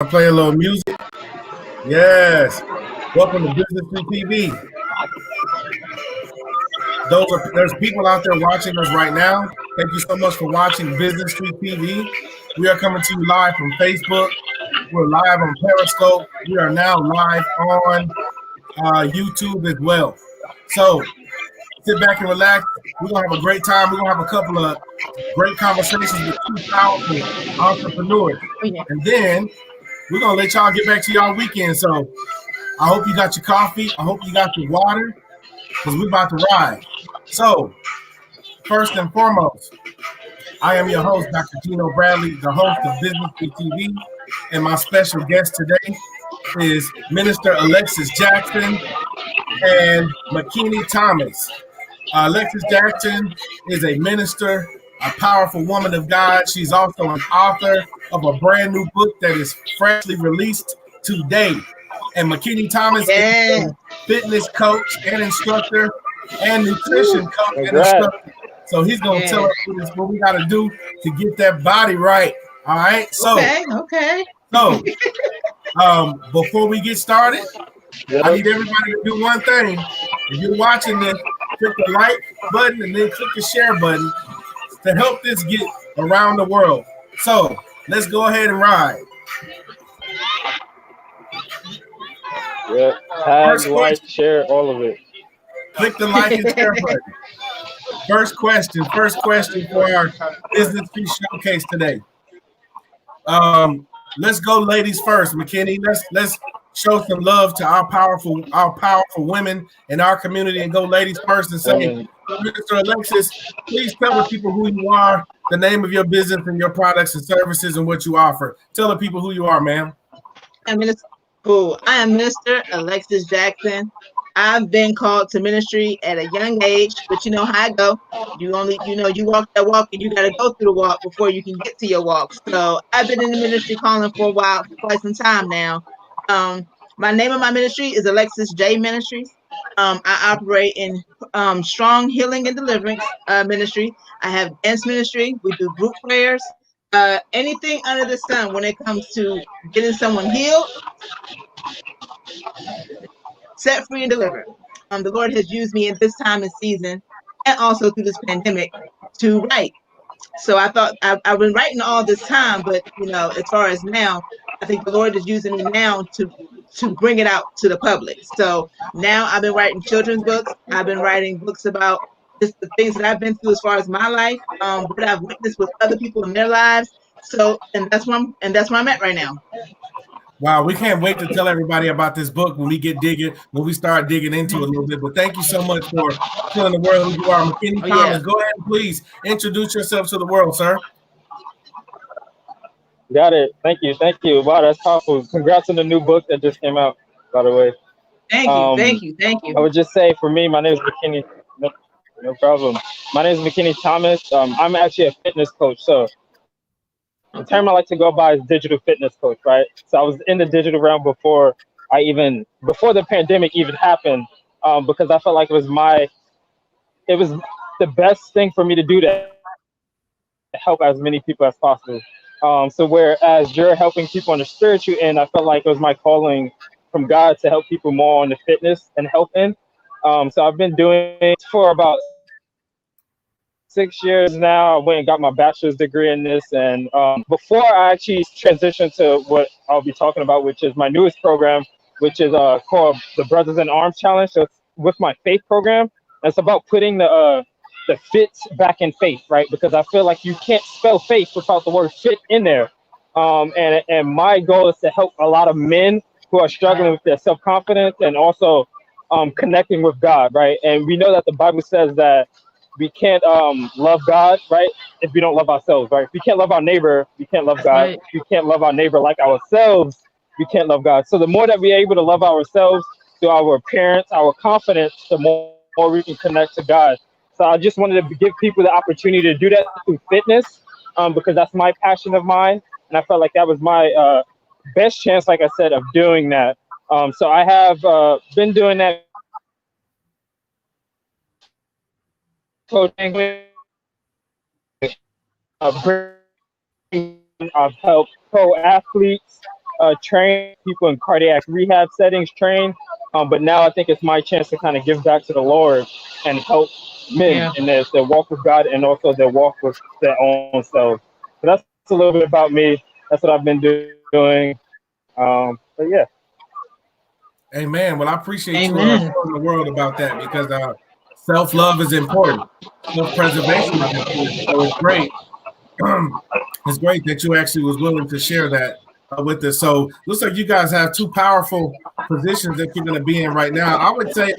I play a little music. Yes. Welcome to Biznistry TV. There's people out there watching us right now. Thank you so much for watching Biznistry TV. We are coming to you live from Facebook. We're live on Periscope. We are now live on YouTube as well. So sit back and relax. We're gonna have a great time. We're gonna have a couple of great conversations with two powerful entrepreneurs, Oh, yeah. and then we're gonna let y'all get back to y'all weekend. So I hope you got your coffee. I hope you got your water because we're about to ride. So, first and foremost, I am your host, Dr. Gino Bradley, the host of Business TV. And my special guest today is Minister Alexis Jackson and Makini Thomas. Alexis Jackson is a minister, a powerful woman of God. She's also an author of a brand new book that is freshly released today. And Makini Thomas is a fitness coach and instructor and nutrition coach and instructor. So he's going to tell us what we got to do to get that body right. All right. So, Okay. So, before we get started, I need everybody to do one thing. If you're watching this, click the like button and then click the share button to help this get around the world. So let's go ahead and ride. Yeah, tag, like, share, all of it. Click the like and share button. First question for our business piece showcase today. Let's go, ladies first. Makini, let's show some love to our powerful women in our community and go, ladies first, and say, Mr. Alexis, please tell the people who you are, the name of your business and your products and services and what you offer. Tell the people who you are, ma'am. I am Minister Alexis Jackson. I've been called to ministry at a young age, but you know how I go. You walk that walk and you got to go through the walk before you can get to your walk. So I've been in the ministry calling for a while, for quite some time now. My name of my ministry is Alexis J Ministries. I operate in strong healing and deliverance ministry. I have dance ministry. We do group prayers. Anything under the sun when it comes to getting someone healed, set free, and delivered. The Lord has used me in this time and season, and also through this pandemic, to write. So I thought I've been writing all this time, but as far as now, I think the Lord is using me now to bring it out to the public. So now I've been writing children's books. I've been writing books about just the things that I've been through as far as my life, what I've witnessed with other people in their lives. So, and that's where I'm at right now. Wow, we can't wait to tell everybody about this book when we start digging into it a little bit. But thank you so much for telling the world who you are. Makini Thomas, go ahead and please introduce yourself to the world, sir. Got it. Thank you. Wow, that's powerful. Congrats on the new book that just came out, by the way. Thank you. I would just say, for me, my name is Makini. No problem. My name is Makini Thomas. I'm actually a fitness coach. So the term I like to go by is digital fitness coach, right? So I was in the digital realm before the pandemic even happened, because I felt like it was the best thing for me to do to help as many people as possible. So whereas you're helping people on the spiritual end, I felt like it was my calling from God to help people more on the fitness and health end. So I've been doing it for about 6 years now. I went and got my bachelor's degree in this. And before I actually transitioned to what I'll be talking about, which is my newest program, which is called the Brothers in Arms Challenge. So it's with my faith program. It's about putting the fit back in faith, right? Because I feel like you can't spell faith without the word fit in there. And my goal is to help a lot of men who are struggling with their self-confidence and also connecting with God, right? And we know that the Bible says that we can't love God, right, if we don't love ourselves, right? If we can't love our neighbor, we can't love God. If we can't love our neighbor like ourselves, we can't love God. So the more that we're able to love ourselves through our appearance, our confidence, the more we can connect to God. So I just wanted to give people the opportunity to do that through fitness, because that's my passion of mine. And I felt like that was my best chance, like I said, of doing that. So I have been doing that coaching. I've helped pro athletes train people in cardiac rehab settings, but now I think it's my chance to kind of give back to the Lord and help men in their walk with God and also their walk with their own self. So that's a little bit about me. That's what I've been doing. But yeah. Amen. Well, I appreciate you Amen. telling the world about that because self-love is important. Self-preservation is important. So it's great. It's great that you actually was willing to share that with us. So looks like you guys have two powerful positions that you're going to be in right now. I would say,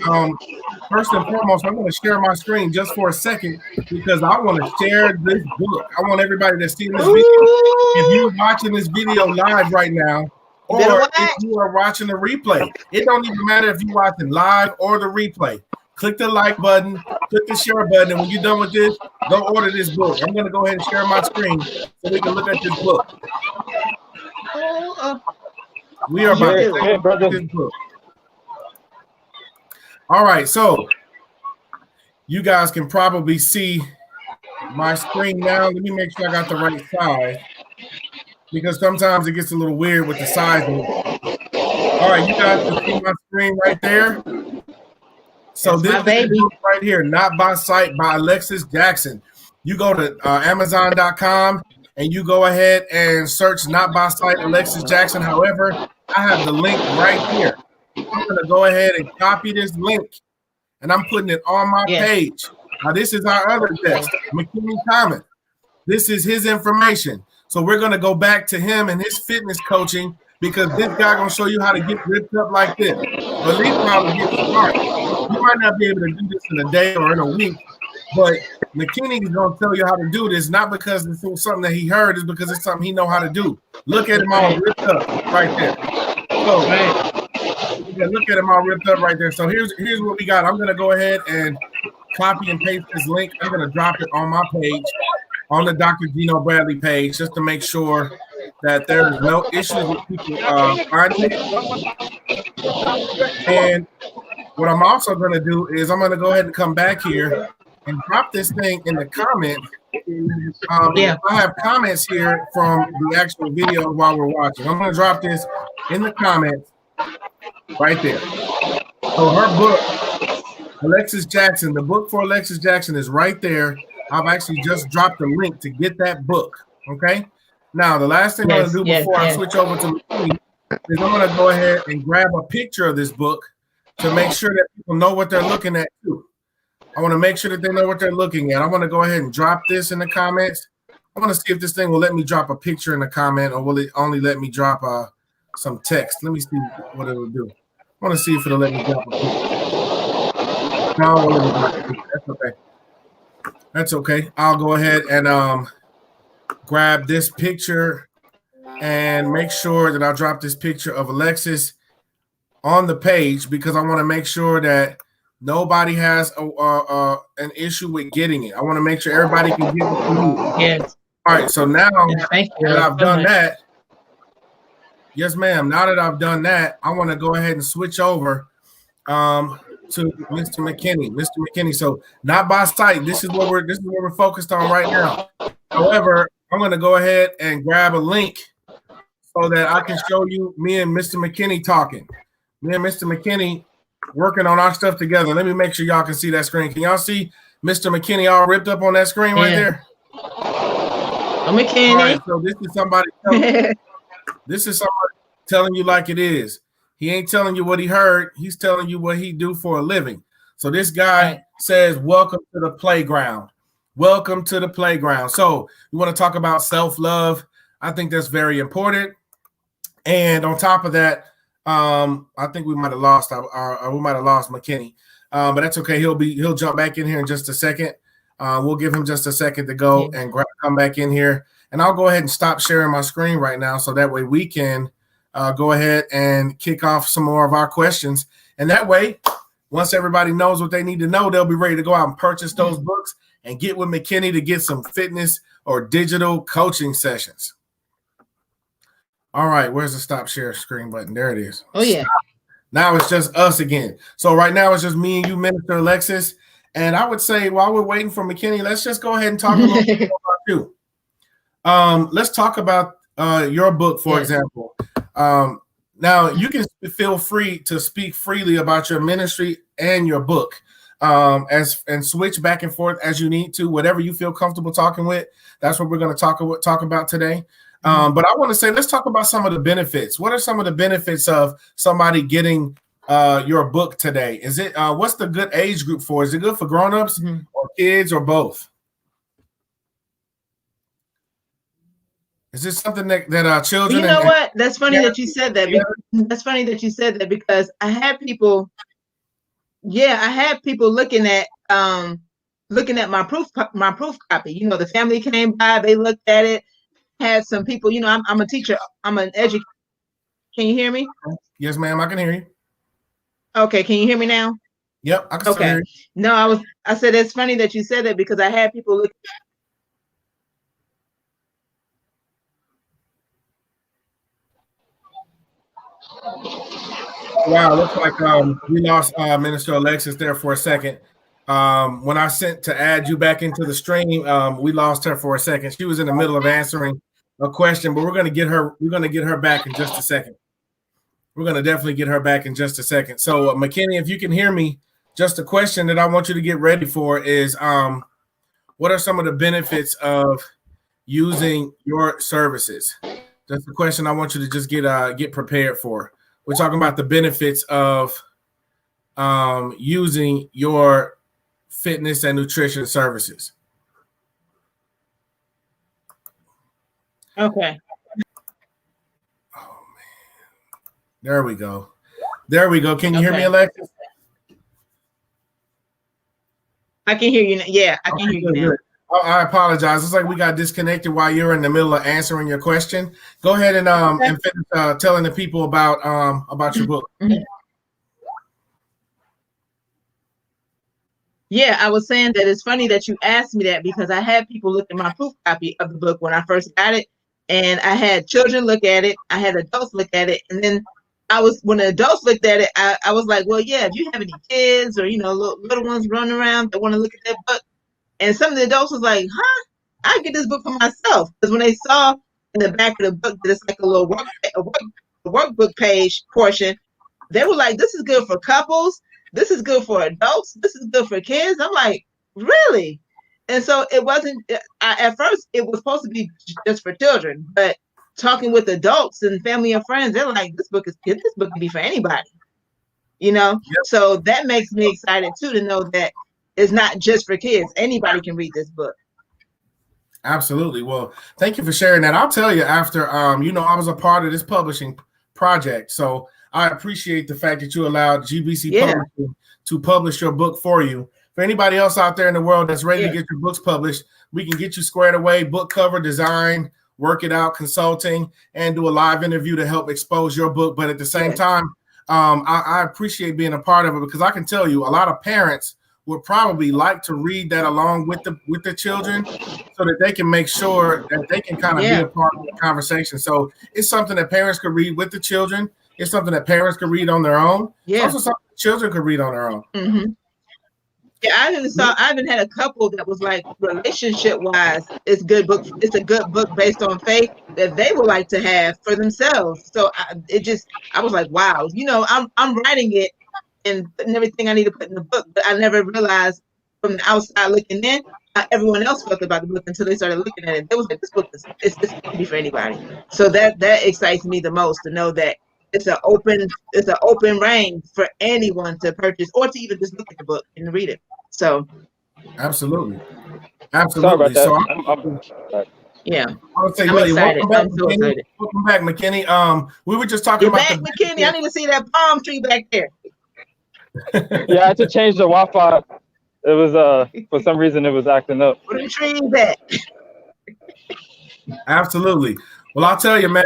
first and foremost, I'm going to share my screen just for a second because I want to share this book. I want everybody that's seeing this video. If you're watching this video live right now, or if you are watching the replay, it don't even matter if you're watching live or the replay. Click the like button, click the share button, and when you're done with this, go order this book. I'm going to go ahead and share my screen so we can look at this book. We are about to take a look at this book. All right, so you guys can probably see my screen now. Let me make sure I got the right size because sometimes it gets a little weird with the size of it. All right, you guys can see my screen right there. So this is the book right here, Not by Sight by Alexis Jackson. You go to Amazon.com and you go ahead and search Not by Sight Alexis Jackson. However, I have the link right here. I'm going to go ahead and copy this link and I'm putting it on my page. Now, this is our other guest, Makini Common. This is his information. So we're going to go back to him and his fitness coaching because this guy going to show you how to get ripped up like this. But at least how to get smart. You might not be able to do this in a day or in a week, but Makini is going to tell you how to do this, not because it's something that he heard, it's because it's something he know how to do. Look at him all ripped up right there. So, look at him all ripped up right there. So here's what we got. I'm going to go ahead and copy and paste this link. I'm going to drop it on my page, on the Dr. Gino Bradley page, just to make sure that there's no issues with people finding it. And what I'm also going to do is I'm going to go ahead and come back here and drop this thing in the comments. I have comments here from the actual video while we're watching. I'm going to drop this in the comments right there. So her book, Alexis Jackson, the book for Alexis Jackson is right there. I've actually just dropped the link to get that book. Okay. Now, the last thing I'm going to do before I switch over to Makini is I'm going to go ahead and grab a picture of this book to make sure that people know what they're looking at too. I want to make sure that they know what they're looking at. I want to go ahead and drop this in the comments. I want to see if this thing will let me drop a picture in the comment or will it only let me drop some text. Let me see what it will do. I want to see if it'll let me drop a picture. No, it won't let me drop a picture. That's okay. That's okay. I'll go ahead and grab this picture and make sure that I drop this picture of Alexis on the page because I want to make sure that nobody has an issue with getting it. I want to make sure everybody can get it. Yes. All right. So now that I've done that, yes, ma'am. Now that I've done that, I want to go ahead and switch over to Mr. Makini. Mr. Makini. So Not by Sight. This is what we're focused on right now. However, I'm going to go ahead and grab a link so that I can show you me and Mr. Makini talking. Me and Mr. Makini working on our stuff together. Let me make sure y'all can see that screen. Can y'all see Mr. Makini all ripped up on that screen right there? Makini. All right, so this is somebody telling you like it is. He ain't telling you what he heard. He's telling you what he do for a living. So this guy says, welcome to the playground. Welcome to the playground. So you want to talk about self-love. I think that's very important. And on top of that, I think we might have lost Makini, but that's okay. He'll jump back in here in just a second. We'll give him just a second to go and come back in here. And I'll go ahead and stop sharing my screen right now, so that way we can go ahead and kick off some more of our questions. And that way, once everybody knows what they need to know, they'll be ready to go out and purchase those books and get with Makini to get some fitness or digital coaching sessions. All right, where's the stop share screen button? There it is. Oh, yeah. Stop. Now it's just us again. So right now it's just me and you, Minister Alexis. And I would say while we're waiting for Makini, let's just go ahead and talk a little bit more about you. Let's talk about your book, for example. Now you can feel free to speak freely about your ministry and your book, and switch back and forth as you need to, whatever you feel comfortable talking with. That's what we're going to talk about today. But I want to say, let's talk about some of the benefits. What are some of the benefits of somebody getting your book today? Is it what's the good age group for? Is it good for grown-ups or kids or both? Is this something that children? You know what? That's funny that you said that. That's funny that you said that because I had people. Yeah, I had people looking at my proof copy. You know, the family came by, they looked at it. Had some people. You know, I'm a teacher. I'm an educator. Can you hear me? Yes, ma'am. I can hear you. Okay, can you hear me now? Yep, I can still hear you. No, I said it's funny that you said that because I had people look. Wow, looks like we lost Minister Alexis there for a second. When I sent to add you back into the stream, we lost her for a second. She was in the middle of answering a question, but we're going to get her. We're going to get her back in just a second. We're going to definitely get her back in just a second. So, Makini, if you can hear me, just a question that I want you to get ready for is, what are some of the benefits of using your services? That's the question I want you to just get prepared for. We're talking about the benefits of using your fitness and nutrition services. Okay. Oh man, there we go. There we go. Can you hear me, Alexis? I can hear you. Yeah, I can hear you now. Oh, I apologize. It's like we got disconnected while you're in the middle of answering your question. Go ahead and finish telling the people about your book. Yeah, I was saying that it's funny that you asked me that because I had people look at my proof copy of the book when I first got it, and I had children look at it, I had adults look at it, and then when the adults looked at it, I was like, well, yeah, if you have any kids or little ones running around that want to look at that book. And some of the adults was like, huh, I get this book for myself. Because when they saw in the back of the book that it's like a little workbook page portion, they were like, this is good for couples. This is good for adults. This is good for kids. I'm like, really? And so it wasn't, at first, it was supposed to be just for children. But talking with adults and family and friends, they're like, this book can be for anybody. Yep. So that makes me excited, too, to know that it's not just for kids. Anybody can read this book. Absolutely. Well, thank you for sharing that. I'll tell you after, I was a part of this publishing project. So I appreciate the fact that you allowed GBC Publishing to publish your book for you. For anybody else out there in the world that's ready to get your books published, we can get you squared away, book cover design, work it out, consulting, and do a live interview to help expose your book. But at the same time, I appreciate being a part of it because I can tell you a lot of parents would probably like to read that along with the children so that they can make sure that they can kind of be a part of the conversation. So it's something that parents could read with the children. It's something that parents could read on their own. Yeah. It's also something children could read on their own. Mm-hmm. Yeah, I even had a couple that was like, relationship wise, it's a good book based on faith that they would like to have for themselves. So I was like, wow, I'm writing it and putting everything I need to put in the book, but I never realized from the outside looking in how everyone else felt about the book until they started looking at it. They was like, this book this can be for anybody. So that excites me the most to know that it's an open range for anyone to purchase or to even just look at the book and read it. So absolutely. Sorry about that. Yeah. I would say, I'm excited. I'm so excited. Welcome back, Makini. We were just talking about Makini. I need to see that palm tree back there. Yeah, I had to change the Wi-Fi. It was for some reason it was acting up. Where the trees at? Absolutely. Well, I'll tell you, man.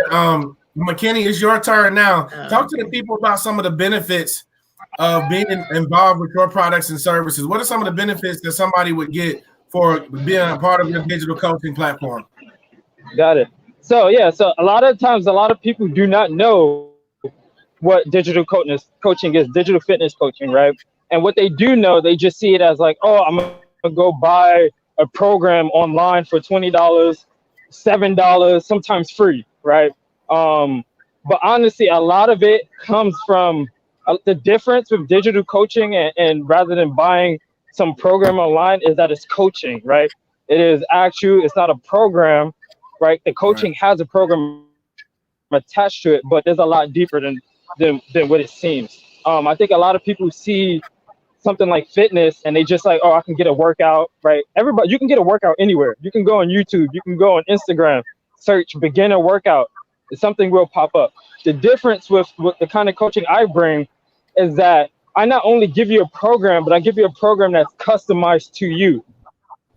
Makini, it's your turn now. Talk to the people about some of the benefits of being involved with your products and services. What are some of the benefits that somebody would get for being a part of your digital coaching platform? Got it. So a lot of times, a lot of people do not know what digital coaching is, digital fitness coaching, right? And what they do know, they just see it as like, oh, I'm gonna go buy a program online for $20, $7, sometimes free, right? But honestly, a lot of it comes from the difference with digital coaching and rather than buying some program online is that it's coaching, right? It is actual, it's not a program, right? The Right. coaching has a program attached to it, but there's a lot deeper than what it seems. I think a lot of people see something like fitness and they just like, oh, I can get a workout, right? Everybody, you can get a workout anywhere. You can go on YouTube, you can go on Instagram, search beginner workout. Something will pop up. The difference with the kind of coaching I bring is that I not only give you a program, but I give you a program that's customized to you,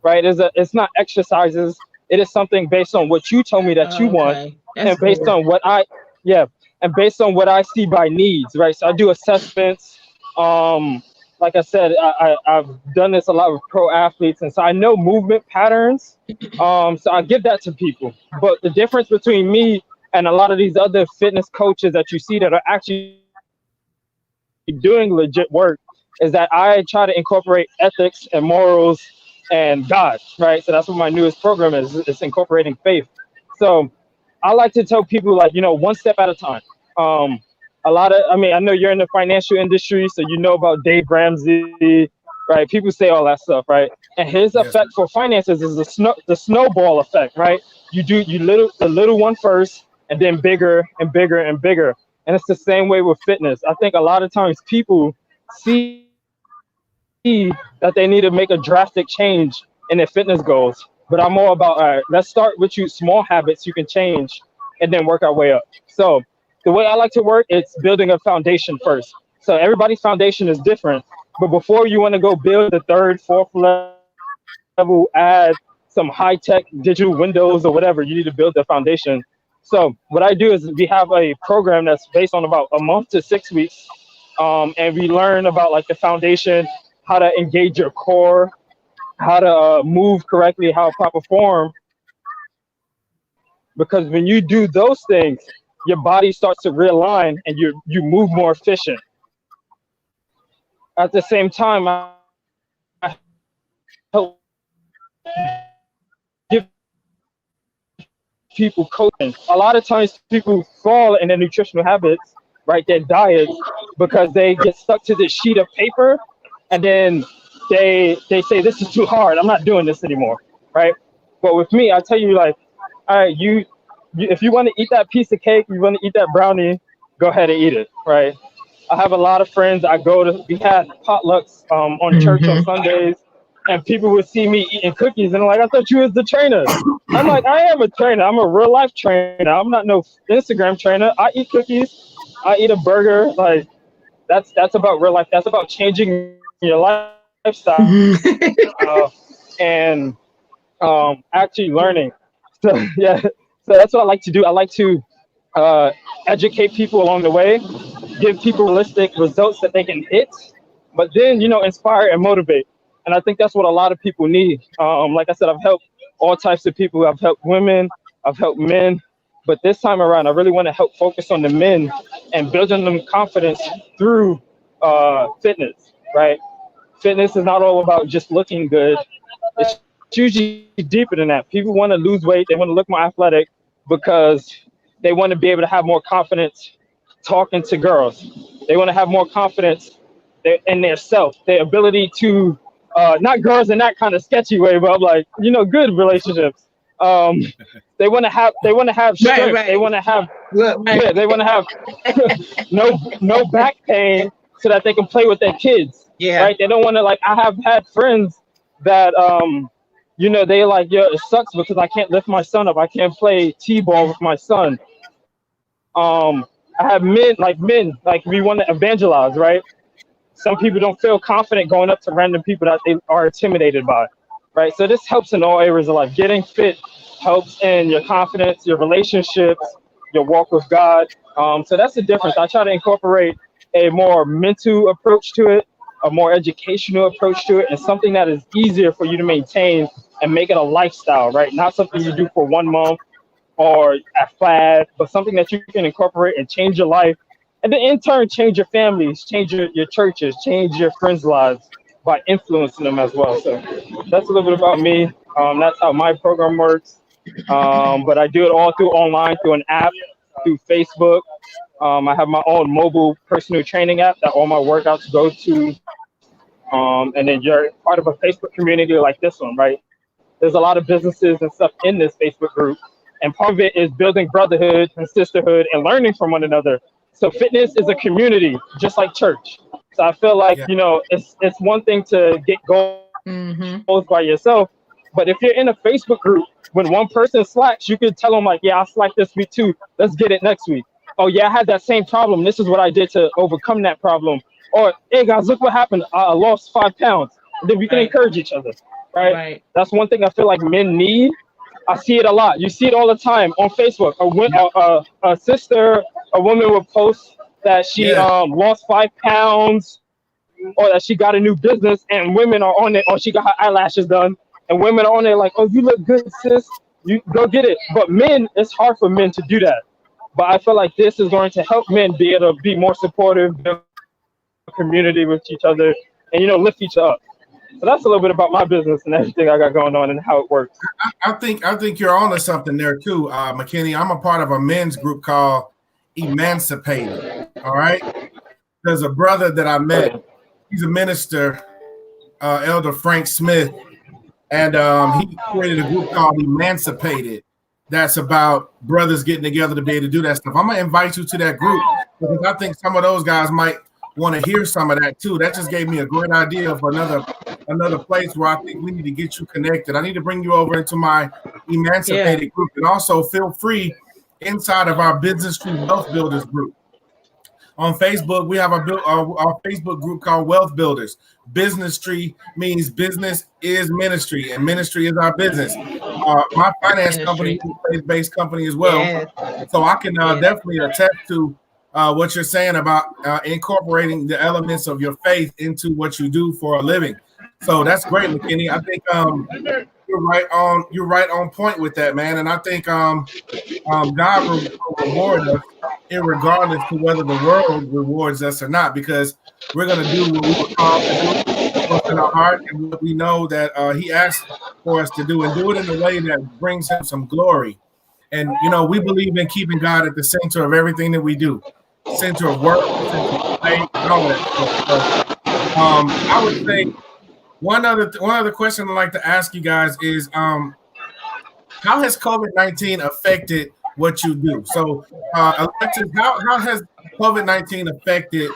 right? It's not exercises. It is something based on what you told me that you want, Okay, that's and based cool. on yeah, and based on what I see by needs, right? So I do assessments. Um, like I said, I've done this a lot with pro athletes, and so I know movement patterns. So I give that to people. But the difference between me and a lot of these other fitness coaches that you see that are actually doing legit work is that I try to incorporate ethics and morals and God, right? So that's what my newest program is. It's incorporating faith. So I like to tell people like, one step at a time. Um, I mean, I know you're in the financial industry, so you know about Dave Ramsey, right? People say all that stuff, right? And his effect Yes, for sir. finances is the snowball effect, right? The little one first, and then bigger and bigger and bigger. And it's the same way with fitness. I think a lot of times people see that they need to make a drastic change in their fitness goals, but I'm more about, all right, let's start with you small habits you can change and then work our way up. So the way I like to work, it's building a foundation first. So everybody's foundation is different. But before you want to go build the third, fourth level, add some high tech digital windows or whatever, you need to build the foundation. So what I do is we have a program that's based on about a month to 6 weeks. And we learn about like the foundation, how to engage your core, how to move correctly, how proper form. Because when you do those things, your body starts to realign and you move more efficient. At the same time, I help people coaching. A lot of times people fall in their nutritional habits, right? Their diets, because they get stuck to this sheet of paper and then they say this is too hard. I'm not doing this anymore, right? But with me, I tell you like, all right, if you want to eat that piece of cake, you want to eat that brownie, go ahead and eat it, right? I have a lot of friends. I go to, we had potlucks on church on Sundays, and people would see Hmm. me eating cookies, and they're like, "I thought you was the trainer." I'm like, "I am a trainer. I'm a real life trainer. I'm not no Instagram trainer. I eat cookies. I eat a burger. Like that's about real life. That's about changing your lifestyle and actually learning. So yeah, so that's what I like to do. I like to educate people along the way, give people realistic results that they can hit, but then inspire and motivate. And I think that's what a lot of people need. Like I said, I've helped all types of people. I've helped women, I've helped men, but this time around, I really want to help focus on the men and building them confidence through fitness. Right? Fitness is not all about just looking good. It's usually deeper than that. People want to lose weight, they want to look more athletic because they want to be able to have more confidence talking to girls. They want to have more confidence in their self, their ability to not girls in that kind of sketchy way, but I'm like, good relationships. Um, they want to have Right, strength. They right. want to have Look, right. yeah. They want to have no back pain so that they can play with their kids. Yeah. Right? They don't want to like. I have had friends that they like, yo, it sucks because I can't lift my son up. I can't play t-ball with my son. I have men, like we want to evangelize, right? Some people don't feel confident going up to random people that they are intimidated by, right? So this helps in all areas of life. Getting fit helps in your confidence, your relationships, your walk with God. So that's the difference. I try to incorporate a more mental approach to it, a more educational approach to it, and something that is easier for you to maintain and make it a lifestyle, right? Not something you do for 1 month or a fad, but something that you can incorporate and change your life, and then in turn change your families, change your churches, change your friends' lives by influencing them as well. So that's a little bit about me. That's how my program works. But I do it all through online through an app. through Facebook. I have my own mobile personal training app that all my workouts go to. And then you're part of a Facebook community like this one, right? There's a lot of businesses and stuff in this Facebook group. And part of it is building brotherhood and sisterhood and learning from one another. So fitness is a community, just like church. So I feel like, it's one thing to get goals by yourself. But if you're in a Facebook group, when one person slacks, you could tell them like, yeah, I slacked this week too. Let's get it next week. Oh yeah, I had that same problem. This is what I did to overcome that problem. Or, hey guys, look what happened. I lost 5 pounds. And then we can encourage each other, right? That's one thing I feel like men need. I see it a lot. You see it all the time on Facebook. A sister, a woman will post that she lost 5 pounds, or that she got a new business, and women are on it, or she got her eyelashes done, and women are on it like, oh, you look good, sis. You go get it. But men, it's hard for men to do that. But I feel like this is going to help men be able to be more supportive, build a community with each other, and lift each other up. So that's a little bit about my business and everything I got going on and how it works. I think you're onto something there too, Makini. I'm a part of a men's group called Emancipated. All right. There's a brother that I met. He's a minister, Elder Frank Smith, and he created a group called Emancipated. That's about brothers getting together to be able to do that stuff. I'm gonna invite you to that group because I think some of those guys might want to hear some of that too. That just gave me a great idea for another place where I think we need to get you connected. I need to bring you over into my Emancipated group, and also feel free inside of our Biznistry Wealth Builders group. On Facebook, we have our Facebook group called Wealth Builders. Biznistry means business is ministry, and ministry is our business. My finance company is a faith-based company as well. So I can definitely attest to what you're saying about incorporating the elements of your faith into what you do for a living. So that's great, Makini. I think you're right on point with that, man. And I think God will reward us, regardless to whether the world rewards us or not, because we're gonna do what we were called to do, what's in our heart, and what we know that He asked for us to do, and do it in a way that brings Him some glory. And we believe in keeping God at the center of everything that we do, center of work, center of faith, and all that stuff. So, I would say one other question I'd like to ask you guys is, how has COVID-19 affected what you do? So, Alexis, how has COVID-19 affected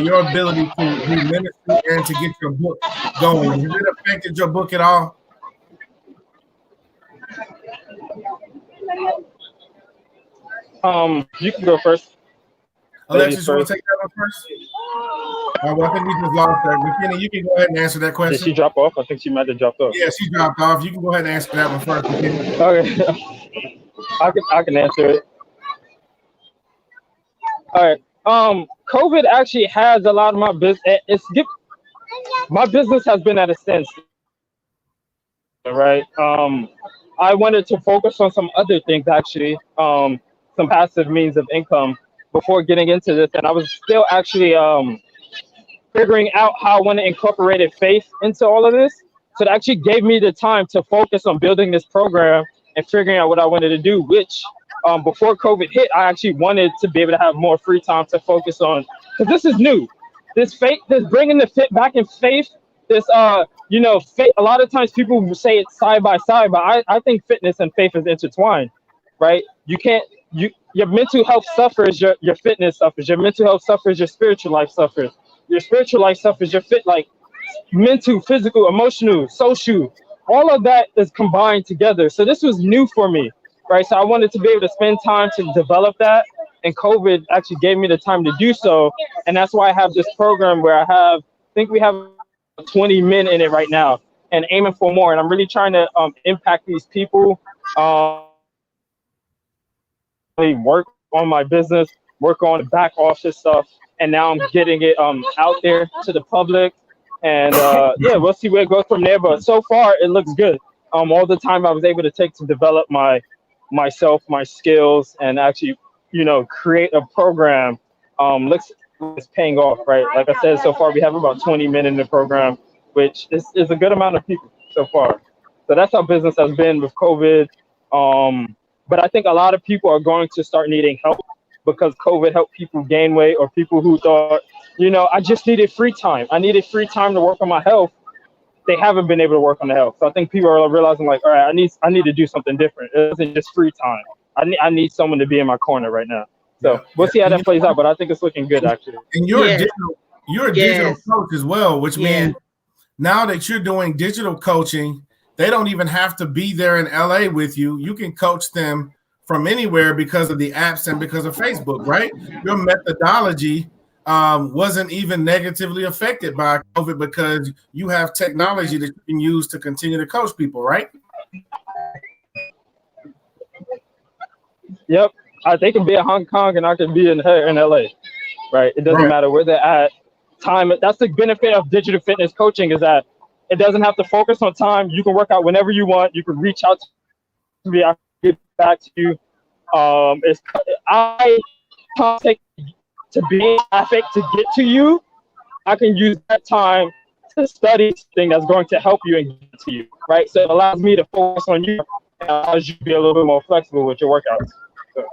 your ability to do ministry and to get your book going? Has it affected your book at all? You can go first. Alexis, you want to take that one first? Well, I think we just lost her. Makini, you can go ahead and answer that question. Did she drop off? I think she might have dropped off. Yeah, she dropped off. You can go ahead and answer that one first, Makini. Okay. I can answer it. All right. COVID actually has a lot of my business. My business has been at a standstill. Right. I wanted to focus on some other things actually. Some passive means of income before getting into this, and I was still actually figuring out how I want to incorporate faith into all of this. So it actually gave me the time to focus on building this program and figuring out what I wanted to do, which before COVID hit, I actually wanted to be able to have more free time to focus on, because this is new. This faith, this bringing the fit back in faith, this, faith, a lot of times people say it's side by side, but I think fitness and faith is intertwined, right? Your mental health suffers, your fitness suffers. Your mental health suffers, your spiritual life suffers. Your spiritual life suffers, your mental, physical, emotional, social. All of that is combined together. So this was new for me, right? So I wanted to be able to spend time to develop that, and COVID actually gave me the time to do so. And that's why I have this program where I think we have 20 men in it right now, and aiming for more. And I'm really trying to impact these people. Work on my business, work on back office stuff, and now I'm getting it out there to the public, and we'll see where it goes from there. But so far it looks good. All the time I was able to take to develop myself, my skills, and actually create a program looks paying off, right? Like I said, so far we have about 20 men in the program, which is a good amount of people so far. So that's how business has been with COVID. But I think a lot of people are going to start needing help because COVID helped people gain weight, or people who thought, I just needed free time. I needed free time to work on my health. They haven't been able to work on the health. So I think people are realizing, like, all right, I need to do something different. It isn't just free time. I need someone to be in my corner right now. So we'll see how that plays out, but I think it's looking good, actually. And you're a digital coach as well, which means now that you're doing digital coaching, they don't even have to be there in LA with you. You can coach them from anywhere because of the apps and because of Facebook, right? Your methodology wasn't even negatively affected by COVID because you have technology that you can use to continue to coach people, right? Yep. They can be in Hong Kong and I can be in LA, right? It doesn't matter where they're at. Time. That's the benefit of digital fitness coaching, is that it doesn't have to focus on time. You can work out whenever you want. You can reach out to me. I can get back to you. I can't take to be in traffic to get to you. I can use that time to study something that's going to help you and get to you, right? So it allows me to focus on you and allows you to be a little bit more flexible with your workouts. So.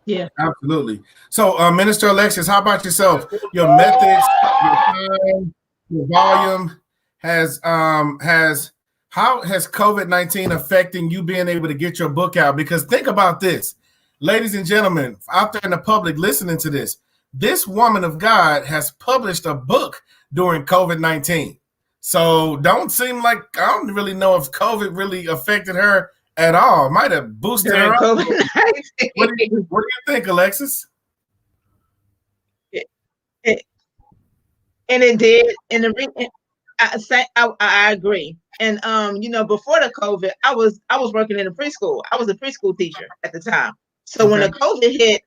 Yeah, absolutely. So, Minister Alexis, how about yourself? Your methods, your time, your volume how has COVID-19 affecting you being able to get your book out? Because think about this, ladies and gentlemen, out there in the public listening to this. This woman of God has published a book during COVID-19. So don't seem like, I don't really know if COVID really affected her at all. Might have boosted her up. COVID-19. What do you think, Alexis? And it did. And the reason I agree. And before the COVID, I was working in a preschool. I was a preschool teacher at the time. So when the COVID hit,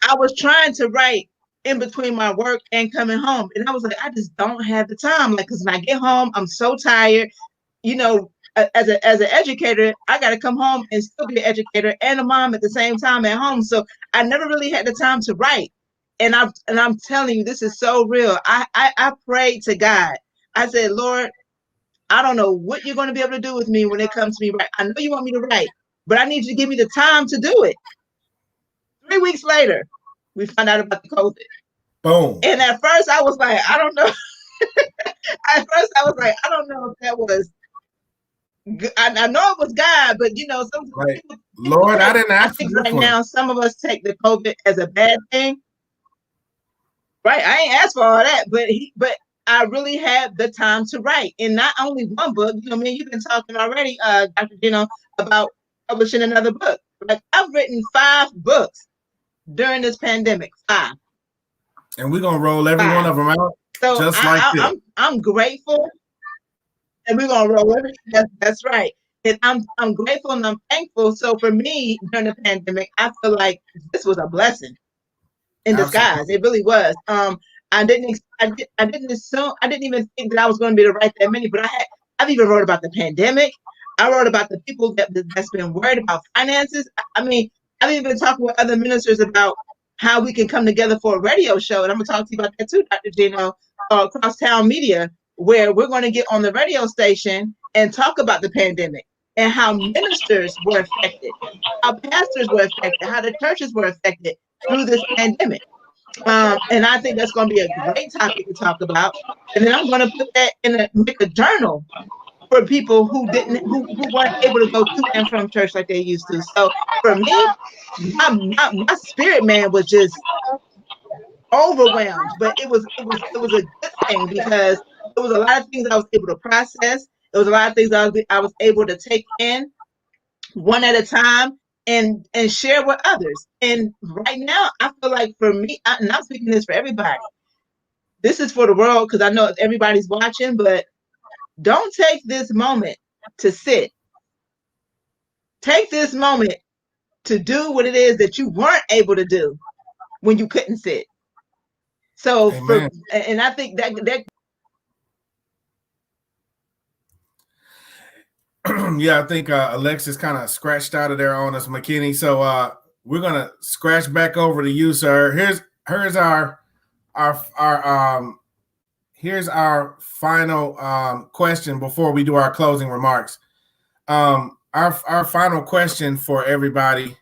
I was trying to write in between my work and coming home. And I was like, I just don't have the time. Like, because when I get home, I'm so tired. As an educator, I got to come home and still be an educator and a mom at the same time at home. So I never really had the time to write. And I'm telling you, this is so real. I prayed to God. I said, Lord, I don't know what you're going to be able to do with me when it comes to me. Right? I know you want me to write, but I need you to give me the time to do it. 3 weeks later, we found out about the COVID. Boom. And at first I was like, I don't know. At first I was like, I don't know if that was, I know it was God, but some right. Lord, I didn't ask for this right now, some of us take the COVID as a bad thing. Right. I ain't asked for all that, but I really had the time to write. And not only one book, you've been talking already, Dr. Gino, about publishing another book. Like, I've written 5 books during this pandemic. 5. And we're gonna roll every one of them out. So just like this. I'm grateful, and we're gonna roll everything. That's right. And I'm grateful and I'm thankful. So for me, during the pandemic, I feel like this was a blessing in disguise. Absolutely. It really was. I didn't even think that I was going to be able to write that many, but I've even wrote about the pandemic. I wrote about the people that's been worried about finances. I mean, I've even been talking with other ministers about how we can come together for a radio show. And I'm going to talk to you about that too, Dr. Gino, Crosstown Media, where we're going to get on the radio station and talk about the pandemic and how ministers were affected, how pastors were affected, how the churches were affected through this pandemic. And I think that's going to be a great topic to talk about. And then I'm going to put that make a journal for people who weren't able to go to and from church like they used to. So for me, my spirit man was just overwhelmed, but it was a good thing because there was a lot of things I was able to process. There was a lot of things I was able to take in one at a time and share with others. And right now, I feel like for me, and I'm speaking this for everybody, this is for the world because I know everybody's watching, but don't take this moment to sit. Take this moment to do what it is that you weren't able to do when you couldn't sit. So, and I think that yeah, I think Alexis kind of scratched out of there on us, Makini. So we're gonna scratch back over to you, sir. Here's our final question before we do our closing remarks. I our final question for everybody.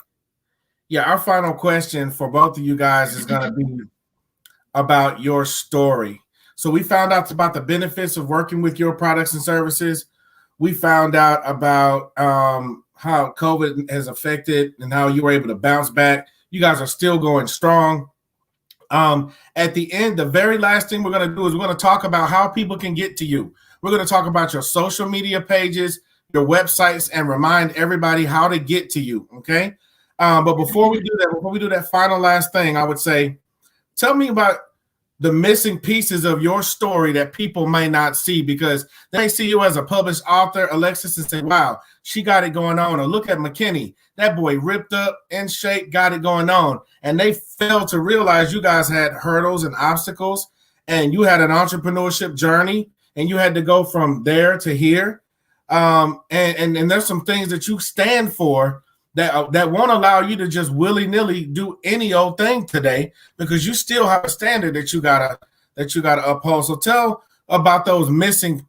Yeah, our final question for both of you guys is going to be about your story. So we found out about the benefits of working with your products and services. We found out about how COVID has affected and how you were able to bounce back. You guys are still going strong. At the end, the very last thing we're going to do is we're going to talk about how people can get to you. We're going to talk about your social media pages, your websites, and remind everybody how to get to you. Okay. But before we do that final last thing, I would say, tell me about the missing pieces of your story that people may not see, because they may see you as a published author, Alexis, and say, wow, she got it going on. Or look at Makini, that boy ripped up, in shape, got it going on. And they fail to realize you guys had hurdles and obstacles, and you had an entrepreneurship journey, and you had to go from there to here. And there's some things that you stand for that won't allow you to just willy-nilly do any old thing today, because you still have a standard that you gotta uphold. So tell about those missing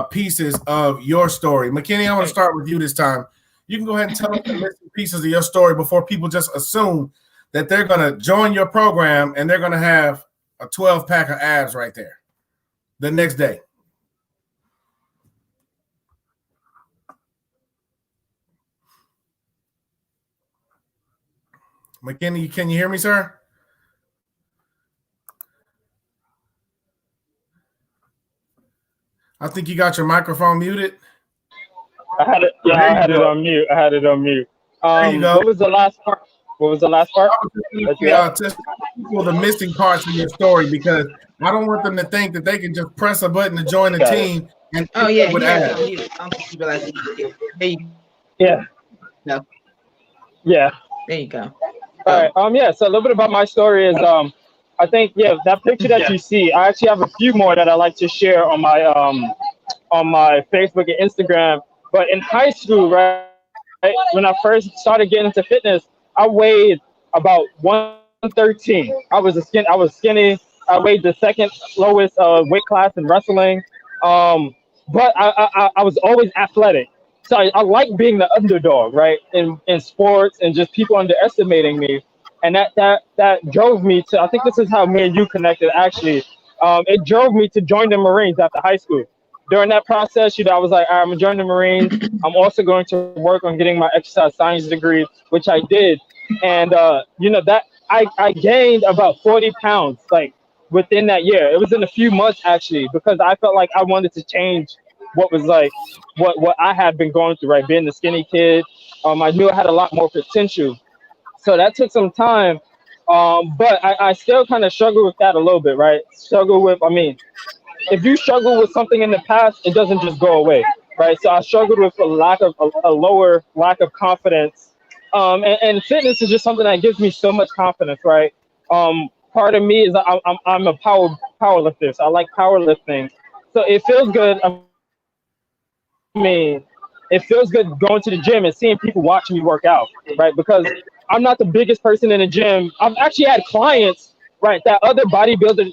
pieces of your story. Makini, I want to start with you this time. You can go ahead and tell us the missing pieces of your story before people just assume that they're gonna join your program and they're gonna have a 12-pack of abs right there the next day. Makini, can you hear me, sir? I think you got your microphone muted. I had it. Yeah, I had it on mute. There you go. What was the last part? Just people the missing parts of your story, because I don't want them to think that they can just press a button to join the team. And yeah. Yeah. Yeah. There you go. All right. Yeah. So a little bit about my story is I think that picture that you see, I actually have a few more that I like to share on my Facebook and Instagram. But in high school, right, when I first started getting into fitness, I weighed about 113. I was skinny. I weighed the second lowest weight class in wrestling. But I was always athletic. So I like being the underdog, right, in sports, and just people underestimating me. And that drove me to, I think this is how me and you connected, actually. It drove me to join the Marines after high school. During that process, I was like, all right, I'm going to join the Marines. I'm also going to work on getting my exercise science degree, which I did. And, that I gained about 40 pounds, like, within that year. It was in a few months, actually, because I felt like I wanted to change what was like what I had been going through, right? Being the skinny kid, I knew I had a lot more potential. So that took some time, but I still kind of struggle with that a little bit, right? If you struggle with something in the past, it doesn't just go away, right? So I struggled with a lower lack of confidence, and fitness is just something that gives me so much confidence, right? Part of me is I'm a powerlifter, so I like powerlifting, so it feels good. It feels good going to the gym and seeing people watch me work out, right? Because I'm not the biggest person in the gym. I've actually had clients, right, that other bodybuilder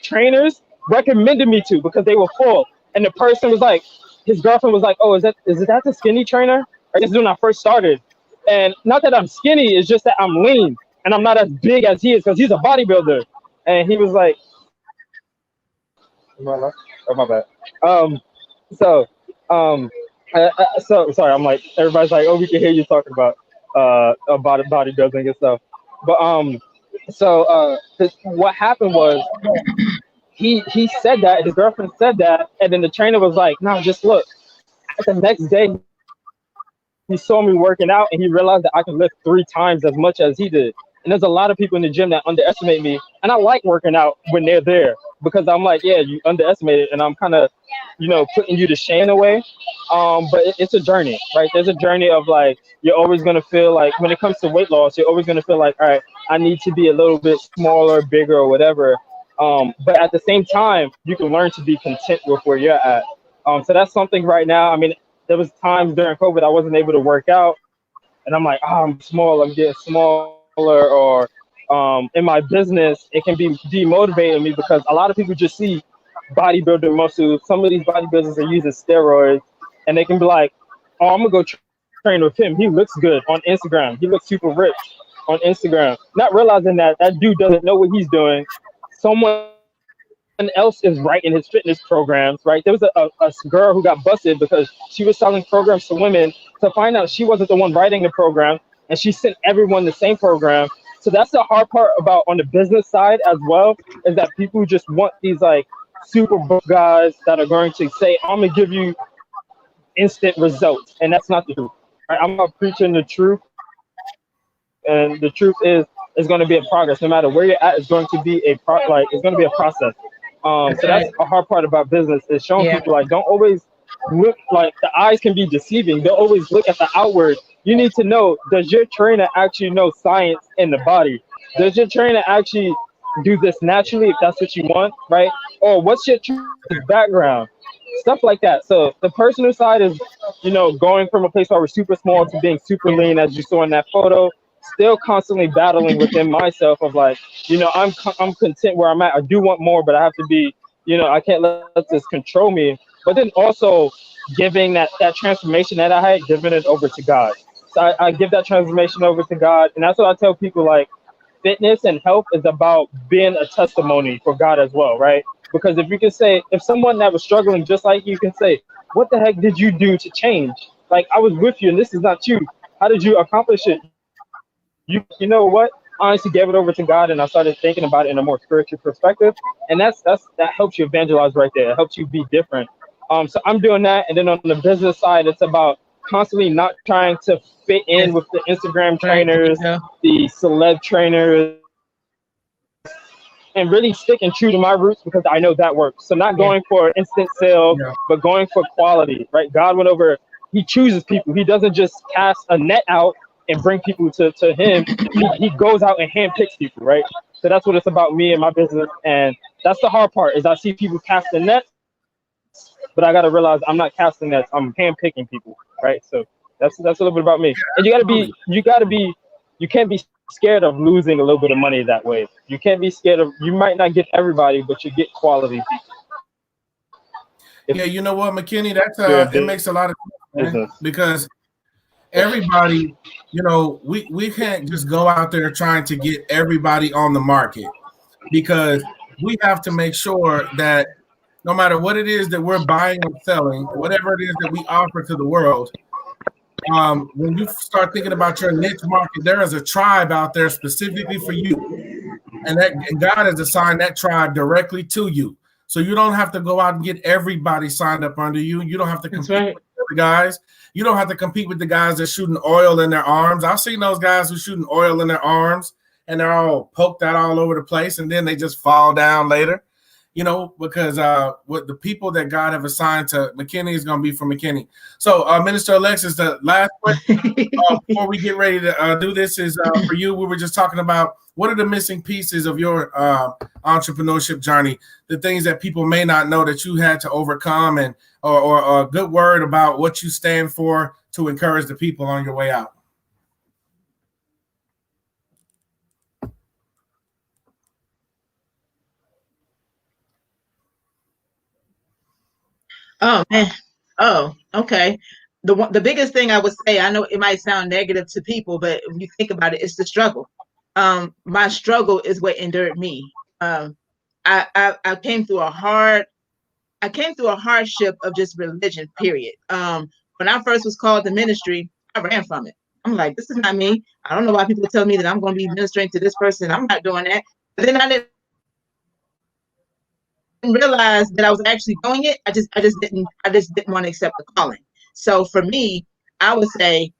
trainers recommended me to, because they were full. And the person was like, his girlfriend was like, oh, is that the skinny trainer? Or this is when I first started. And not that I'm skinny, it's just that I'm lean and I'm not as big as he is, because he's a bodybuilder. And he was like, oh my bad. So sorry, I'm like, everybody's like, oh, we can hear you talking about bodybuilding and stuff. But what happened was he said that, his girlfriend said that, and then the trainer was like, no, just look. The next day he saw me working out and he realized that I can lift 3 times as much as he did. And there's a lot of people in the gym that underestimate me, and I like working out when they're there, because I'm like, yeah, you underestimated, and I'm kind of, putting you to shame in a way. But it's a journey, right? There's a journey of, like, you're always going to feel like, when it comes to weight loss, you're always going to feel like, all right, I need to be a little bit smaller, bigger, or whatever. But at the same time, you can learn to be content with where you're at. So that's something right now. I mean, there was times during COVID I wasn't able to work out, and I'm like, oh, I'm small, I'm getting smaller. Or in my business, it can be demotivating me, because a lot of people just see bodybuilder muscles. Some of these bodybuilders are using steroids, and they can be like, oh, I'm gonna go train with him. He looks good on Instagram. He looks super rich on Instagram. Not realizing that that dude doesn't know what he's doing. Someone else is writing his fitness programs, right? There was a girl who got busted because she was selling programs to women to find out she wasn't the one writing the program, and she sent everyone the same program. So that's the hard part about on the business side as well, is that people just want these like super book guys that are going to say, I'm gonna give you instant results, and that's not the truth. Right? I'm not preaching the truth, and the truth is going to be a progress. No matter where you're at, it's going to be it's going to be a process. So that's That's a right. hard part about business, is showing people Yeah. like don't always look, like the eyes can be deceiving. Don't always look at the outward. You need to know, does your trainer actually know science in the body? Does your trainer actually do this naturally if that's what you want, right? Or what's your trainer's background? Stuff like that. So the personal side is, going from a place where we're super small to being super Yeah. lean, as you saw in that photo. Still constantly battling within myself of like, I'm content where I'm at. I do want more, but I have to be, I can't let this control me. But then also giving that transformation that I had, giving it over to God. So I give that transformation over to God, and that's what I tell people. Like, fitness and health is about being a testimony for God as well, right? Because if you can say, if someone that was struggling just like you can say, what the heck did you do to change? Like, I was with you and this is not you. How did you accomplish it? You know what? Honestly, gave it over to God, and I started thinking about it in a more spiritual perspective. And that helps you evangelize right there. It helps you be different. So I'm doing that, and then on the business side, it's about constantly not trying to fit in Yes. with the Instagram Right. There you trainers, go. the celeb trainers, and really sticking true to my roots because I know that works. So not going for instant Yeah. sales, but going for Yeah. quality, right? God went over, he chooses people. He doesn't just cast a net out and bring people to him. He goes out and handpicks people, right? So that's what it's about me and my business. And that's the hard part, is I see people casting nets, but I got to realize I'm not casting nets. I'm handpicking people, right? So that's a little bit about me. And Absolutely. you can't be scared of losing a little bit of money that way. You can't be scared of, you might not get everybody, but you get quality people if Yeah, you know what, McKinney, you're in that's it makes a lot of sense, business. man, because everybody, we can't just go out there trying to get everybody on the market, because we have to make sure that no matter what it is that we're buying or selling, whatever it is that we offer to the world, when you start thinking about your niche market, there is a tribe out there specifically for you, and God has assigned that tribe directly to you. So you don't have to go out and get everybody signed up under you. You don't have to That's compete right. with the guys. You don't have to compete with the guys that are shooting oil in their arms. I've seen those guys who are shooting oil in their arms and they're all poked out all over the place, and then they just fall down later. Because what the people that God have assigned to McKinney is going to be for McKinney. So, Minister Alexis, the last question before we get ready to do this is for you. We were just talking about what are the missing pieces of your entrepreneurship journey, the things that people may not know that you had to overcome, and or a good word about what you stand for to encourage the people on your way out. Oh man. Oh, okay. The biggest thing I would say, I know it might sound negative to people, but when you think about it, it's the struggle. My struggle is what endured me. I came through I came through a hardship of just religion, period. When I first was called to ministry, I ran from it. I'm like, this is not me. I don't know why people tell me that I'm going to be ministering to this person. I'm not doing that. But then I didn't realize that I was actually doing it. I just didn't want to accept the calling. So for me, I would say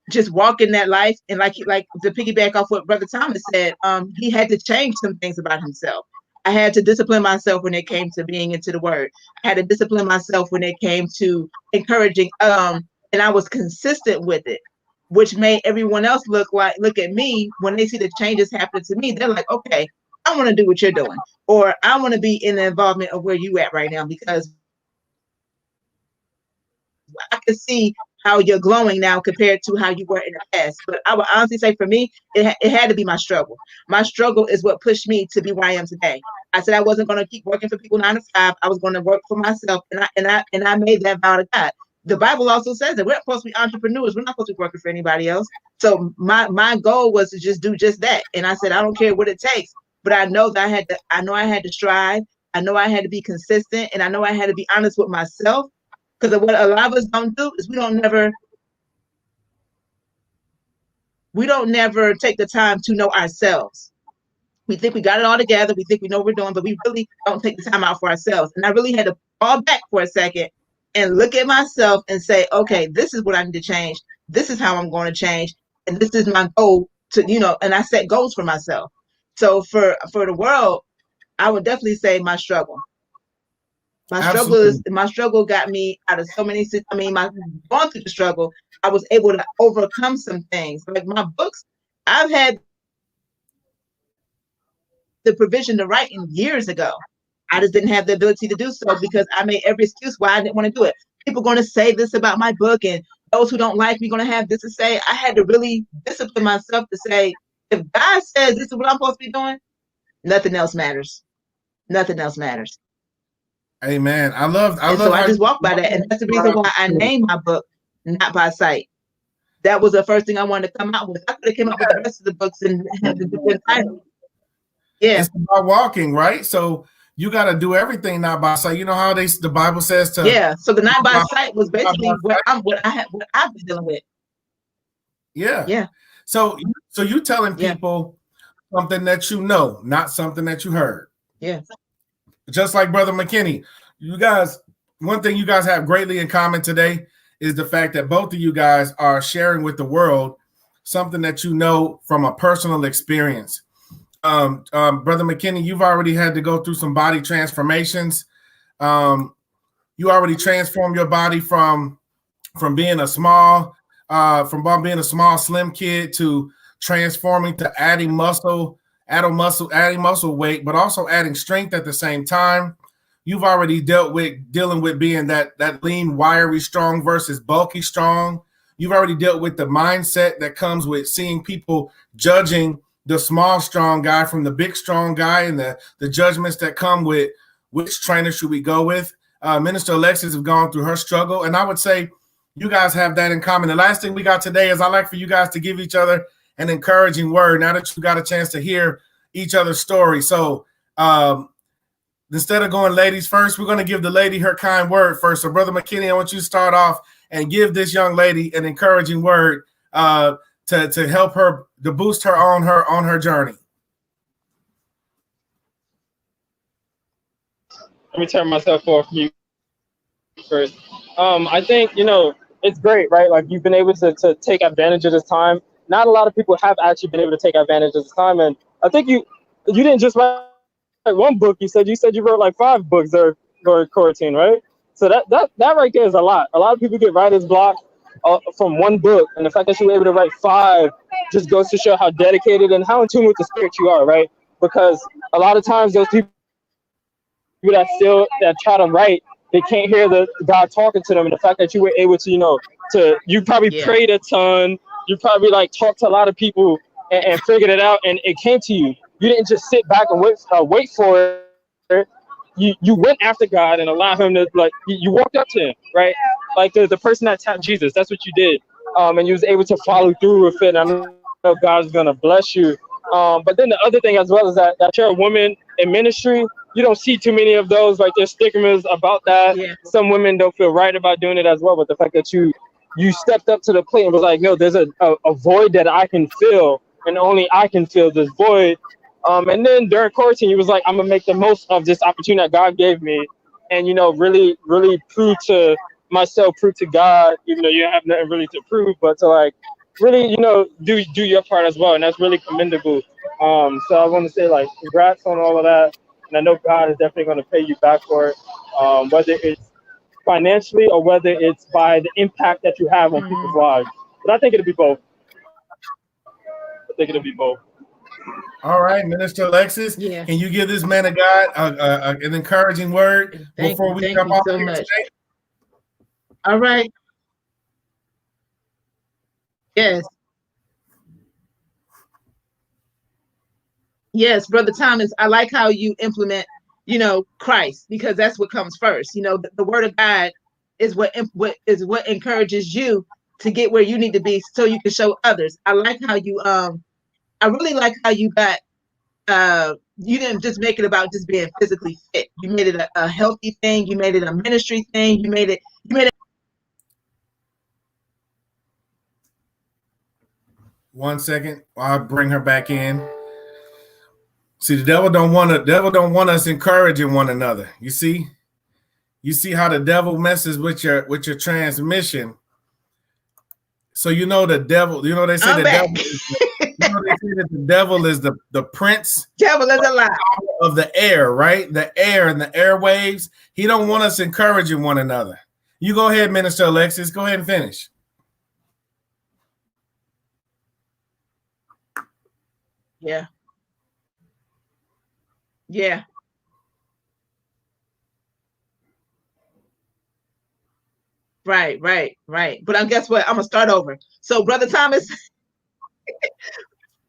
just walking that life, and like to piggyback off what Brother Thomas said, he had to change some things about himself. I had to discipline myself when it came to being into the word. I had to discipline myself when it came to encouraging, and I was consistent with it, which made everyone else look at me when they see the changes happening to me. They're like, okay, I want to do what you're doing, or I want to be in the involvement of where you at right now, because I can see how you're glowing now compared to how you were in the past. But I would honestly say for me, it had to be my struggle. My struggle is what pushed me to be where I am today. I said I wasn't going to keep working for people 9 to 5. I was going to work for myself, and I made that vow to God. the Bible also says that we're supposed to be entrepreneurs. We're not supposed to be working for anybody else. So my goal was to just do just that. And I said, I don't care what it takes, but I know that I had to strive. I know I had to be consistent, and I know I had to be honest with myself. Because what a lot of us don't do is we don't never take the time to know ourselves. We think we got it all together. We think we know what we're doing, but we really don't take the time out for ourselves. And I really had to fall back for a second and look at myself and say, okay, this is what I need to change. This is how I'm going to change. And this is my goal to, and I set goals for myself. So for the world, I would definitely say my struggle. My struggle got me out of so many, going through the struggle, I was able to overcome some things. Like my books, I've had the provision to write in years ago. I just didn't have the ability to do so because I made every excuse why I didn't want to do it. People are going to say this about my book, and those who don't like me going to have this to say. I had to really discipline myself to say, if God says this is what I'm supposed to be doing, nothing else matters. Nothing else matters. Amen. I just walk by that, and that's the reason why I named my book Not by Sight. That was the first thing I wanted to come out with. I could have came up with the rest of the books and have the different titles. Yeah, it's about walking, right? So you got to do everything not by sight. You know how the Bible says to. Yeah. So the not by sight was basically what I've been dealing with. Yeah. Yeah. So you telling people something that you know, not something that you heard. Yeah. Just like Brother Makini, you guys, one thing you guys have greatly in common today is the fact that both of you guys are sharing with the world something that you know from a personal experience. Brother Makini, you've already had to go through some body transformations. You already transformed your body from being a small slim kid to transforming to adding muscle weight, but also adding strength at the same time. You've already dealing with being that lean, wiry, strong versus bulky, strong. You've already dealt with the mindset that comes with seeing people judging the small, strong guy from the big, strong guy, and the judgments that come with which trainer should we go with. Minister Alexis has gone through her struggle, and I would say you guys have that in common. The last thing we got today is I'd like for you guys to give each other an encouraging word now that you got a chance to hear each other's story. So instead of going ladies first, we're going to give the lady her kind word first. So Brother Makini, I want you to start off and give this young lady an encouraging word to help her, to boost her on her journey. Let me turn myself off mute first. I think, it's great, right? Like you've been able to take advantage of this time. Not a lot of people have actually been able to take advantage of this time. And I think you didn't just write one book. You said you wrote like 5 books during quarantine, right? So that right there is a lot. A lot of people get writer's block from one book. And the fact that you were able to write 5 just goes to show how dedicated and how in tune with the spirit you are, right? Because a lot of times those people that try to write, they can't hear the God talking to them. And the fact that you were able to you probably prayed a ton, you probably like talked to a lot of people and figured it out, and it came to you. You didn't just sit back and wait for it. You went after God and allowed him to, like, you walked up to him, right? Like the person that tapped Jesus, that's what you did. And you was able to follow through with it. And I know God's gonna bless you. But then the other thing as well is that you're a woman in ministry. You don't see too many of those. Like there's stigmas about that. Yeah. Some women don't feel right about doing it as well. But the fact that you stepped up to the plate and was like, no, there's a void that I can fill, and only I can fill this void. And then during quarantine, you was like, I'm gonna make the most of this opportunity that God gave me, and really, really prove to myself, prove to God, even though you have nothing really to prove, but to like really, do your part as well, and that's really commendable. So I want to say like, congrats on all of that. And I know God is definitely going to pay you back for it, whether it's financially or whether it's by the impact that you have on people's lives. But I think it'll be both. All right, Minister Alexis, can you give this man of God an encouraging word before we jump off here today? All right. Yes. Yes, Brother Thomas, I like how you implement, Christ, because that's what comes first. The word of God is what encourages you to get where you need to be so you can show others. I like how you I really like how you got you didn't just make it about just being physically fit. You made it a healthy thing. You made it a ministry thing. You made it. One second, I'll bring her back in. See, the devil don't want us encouraging one another. You see how the devil messes with your transmission. So the devil. They say I'm the back. devil. They say that the devil is the prince. Devil is a lie. Of the air, right? The air and the airwaves. He don't want us encouraging one another. You go ahead, Minister Alexis. Go ahead and finish. Yeah. Yeah. Right. But guess what? I'm gonna start over. So, Brother Thomas,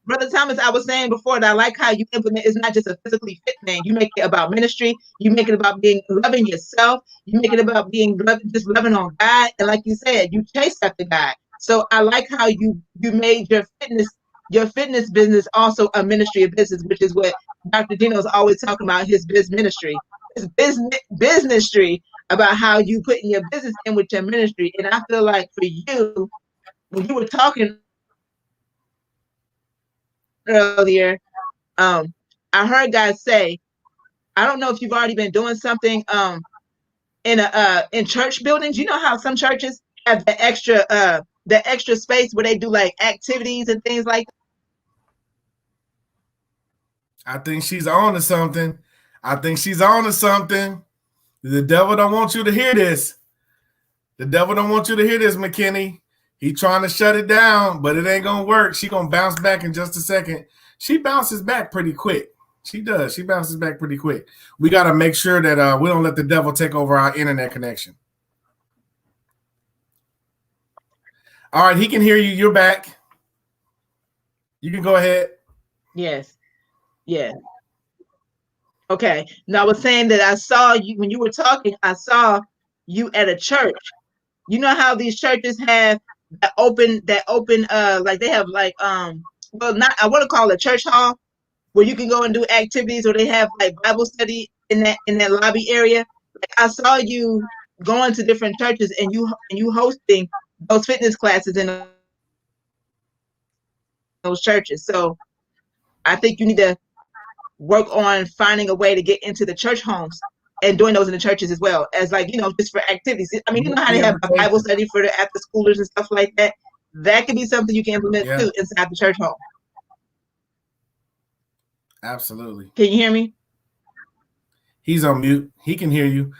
I was saying before that I like how you implement. It's not just a physically fit thing. You make it about ministry. You make it about loving yourself. You make it about just loving on God. And like you said, you chase after God. So I like how you made your fitness business also a ministry of business, which is what Dr. Dino is always talking about, his ministry, his businessry, about how you putting your business in with your ministry. And I feel like for you, when you were talking earlier, I heard guys say, I don't know if you've already been doing something in church buildings. You know how some churches have the extra space where they do like activities and things like that? I think she's on to something. The devil don't want you to hear this. McKinney. He trying to shut it down, but it ain't gonna work. She gonna bounce back in just a second. She bounces back pretty quick. She does. She bounces back pretty quick. We got to make sure that we don't let the devil take over our internet connection. All right, he can hear you. You're back. You can go ahead. Yes. Yeah. Okay. Now I was saying that I saw you when you were talking. I saw you at a church. You know how these churches have that open like they have like well, not, I want to call it a church hall where you can go and do activities, or they have like Bible study in that lobby area. Like I saw you going to different churches and you hosting those fitness classes in those churches. So I think you need to work on finding a way to get into the church homes and doing those in the churches as well as, like, just for activities. I mean, you know how they have a Bible study for the after schoolers and stuff like that. That could be something you can implement too inside the church home. Absolutely. Can you hear me? He's on mute. He can hear you.